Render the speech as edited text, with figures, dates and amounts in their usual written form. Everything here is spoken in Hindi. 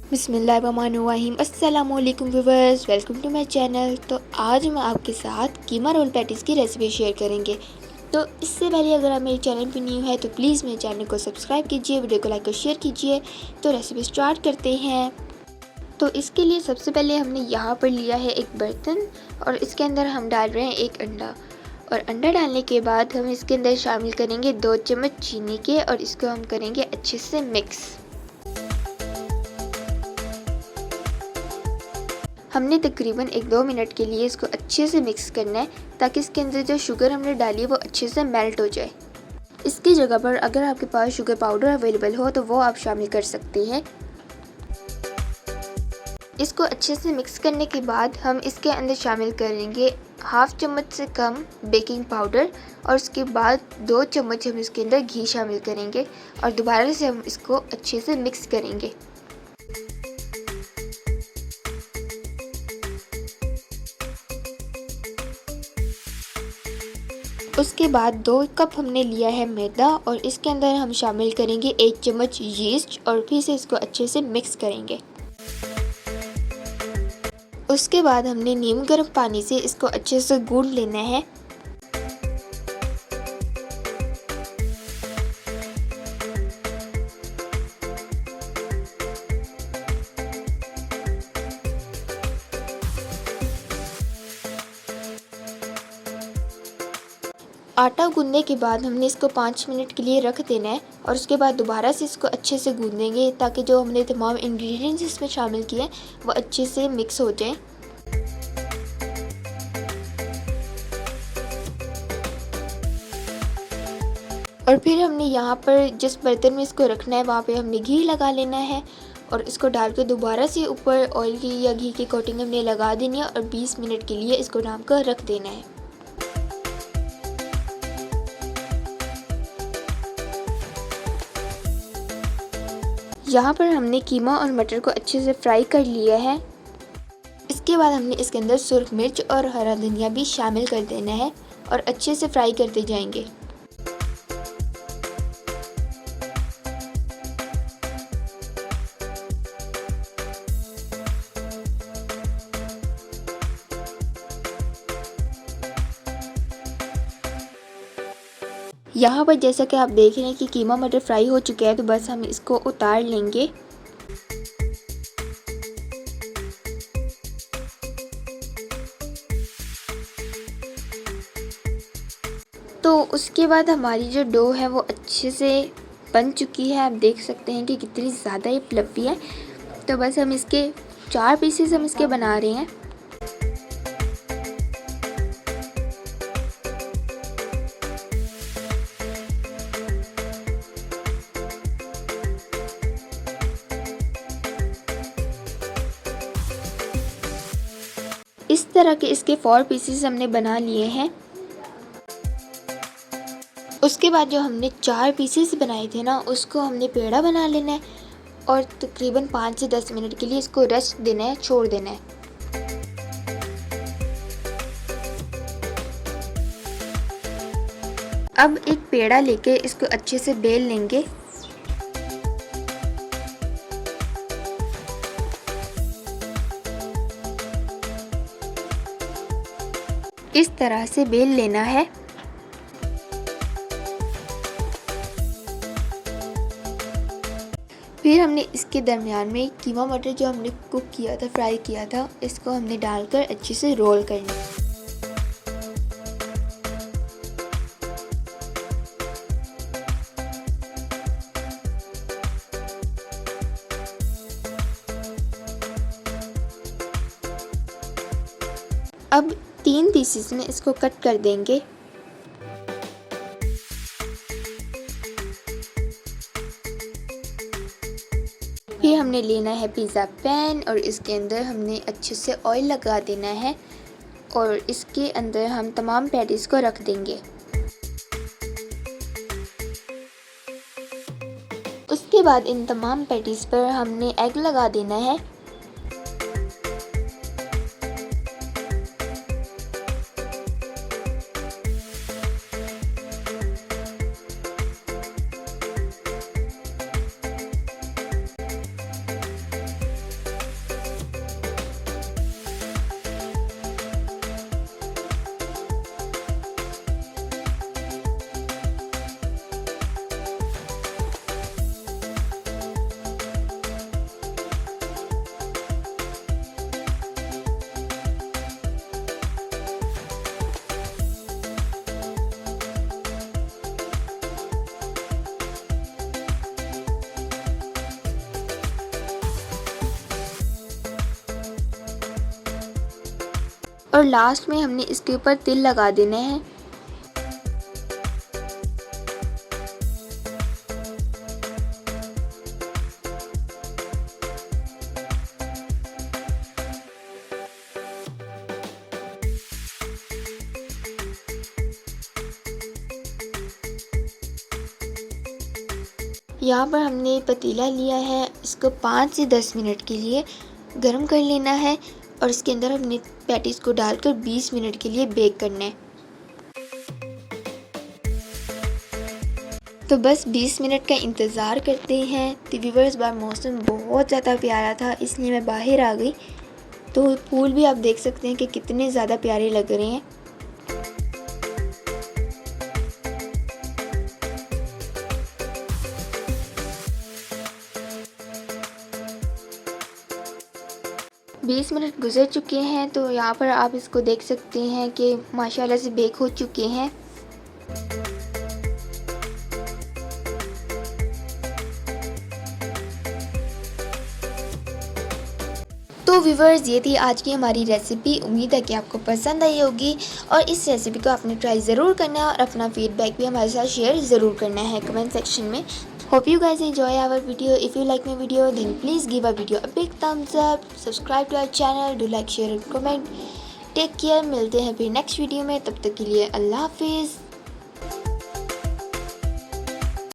बिस्मिल्लाहिर्रहमानिर्रहीम। अस्सलामुअलैकुम viewers, welcome to my channel. तो आज हम आपके साथ कीमा रोल पैटीज़ की रेसिपी शेयर करेंगे। तो इससे पहले अगर आप मेरे चैनल पर न्यू है तो प्लीज़ मेरे चैनल को सब्सक्राइब कीजिए, वीडियो को लाइक और शेयर कीजिए। तो रेसिपी स्टार्ट करते हैं। तो इसके लिए सबसे पहले हमने यहाँ पर लिया है एक बर्तन और इसके अंदर हम डाल रहे हैं एक अंडा। और अंडा डालने के बाद हम इसके अंदर शामिल करेंगे 2 चम्मच चीनी के और इसको हम करेंगे अच्छे से मिक्स। हमने तकरीबन 1-2 मिनट के लिए इसको अच्छे से मिक्स करना है ताकि इसके अंदर जो शुगर हमने डाली है वो अच्छे से मेल्ट हो जाए। इसकी जगह पर अगर आपके पास शुगर पाउडर अवेलेबल हो तो वो आप शामिल कर सकते हैं। इसको अच्छे से मिक्स करने के बाद हम इसके अंदर शामिल करेंगे हाफ चम्मच से कम बेकिंग पाउडर और उसके बाद 2 चम्मच हम इसके अंदर घी शामिल करेंगे और दोबारा से हम इसको अच्छे से मिक्स करेंगे। उसके बाद 2 कप हमने लिया है मैदा और इसके अंदर हम शामिल करेंगे 1 चम्मच यीस्ट और फिर से इसको अच्छे से मिक्स करेंगे। उसके बाद हमने नीम गर्म पानी से इसको अच्छे से गूंद लेना है। आटा गूंदने के बाद हमने इसको 5 मिनट के लिए रख देना है और उसके बाद दोबारा से इसको अच्छे से गूंदेंगे ताकि जो हमने तमाम इंग्रेडिएंट्स इसमें शामिल किए हैं वो अच्छे से मिक्स हो जाए। और फिर हमने यहाँ पर जिस बर्तन में इसको रखना है वहाँ पे हमने घी लगा लेना है और इसको डाल के दोबारा से ऊपर ऑयल की या घी की कोटिंग हमने लगा देनी है और 20 मिनट के लिए इसको ढक कर रख देना है। यहाँ पर हमने कीमा और मटर को अच्छे से फ्राई कर लिया है। इसके बाद हमने इसके अंदर सुर्ख मिर्च और हरा धनिया भी शामिल कर देना है और अच्छे से फ्राई करते जाएंगे। यहाँ पर जैसा कि आप देख रहे हैं कि कीमा मटर फ्राई हो चुका है तो बस हम इसको उतार लेंगे। तो उसके बाद हमारी जो डो है वो अच्छे से बन चुकी है। आप देख सकते हैं कि कितनी ज़्यादा ये फ्लफ़ी है। तो बस हम इसके 4 पीसेस हम इसके बना रहे हैं। इस तरह के इसके 4 पीसेस हमने बना लिए हैं। उसके बाद जो हमने 4 पीसेस बनाए थे ना उसको हमने पेड़ा बना लेना है और तकरीबन 5 से 10 मिनट के लिए इसको रेस्ट देना है, छोड़ देना है। अब एक पेड़ा लेके इसको अच्छे से बेल लेंगे। इस तरह से बेल लेना है। फिर हमने इसके दरमियान में कीमा मटर जो हमने कुक किया था, फ्राई किया था, इसको हमने डालकर अच्छे से रोल करना है। अब 3 पीसेस में इसको कट कर देंगे। फिर हमने लेना है पिज़्ज़ा पैन और इसके अंदर हमने अच्छे से ऑयल लगा देना है और इसके अंदर हम तमाम पैटीज़ को रख देंगे। उसके बाद इन तमाम पैटीज़ पर हमने एग लगा देना है। और लास्ट में हमने इसके ऊपर तिल लगा देना है। यहाँ पर हमने पतीला लिया है, इसको 5 से 10 मिनट के लिए गर्म कर लेना है और इसके अंदर हमने पैटीज़ को डालकर 20 मिनट के लिए बेक करना है। तो बस 20 मिनट का इंतज़ार करते हैं। तो व्यूअर्स, बार मौसम बहुत ज़्यादा प्यारा था इसलिए मैं बाहर आ गई। तो फूल भी आप देख सकते हैं कि कितने ज़्यादा प्यारे लग रहे हैं। बीस मिनट गुजर चुके हैं, तो यहाँ पर आप इसको देख सकते हैं कि माशाल्लाह से बेक हो चुके हैं। तो व्यूवर्स, ये थी आज की हमारी रेसिपी। उम्मीद है कि आपको पसंद आई होगी और इस रेसिपी को आपने ट्राई ज़रूर करना है और अपना फीडबैक भी हमारे साथ शेयर ज़रूर करना है कमेंट सेक्शन में। Hope you guys enjoy our video. If you like my video, then please give our video a big thumbs up. Subscribe to our channel. Do like, share and comment. Take care. मिलते हैं फिर नेक्स्ट वीडियो में। तब तक के लिए अल्लाह हाफिज़।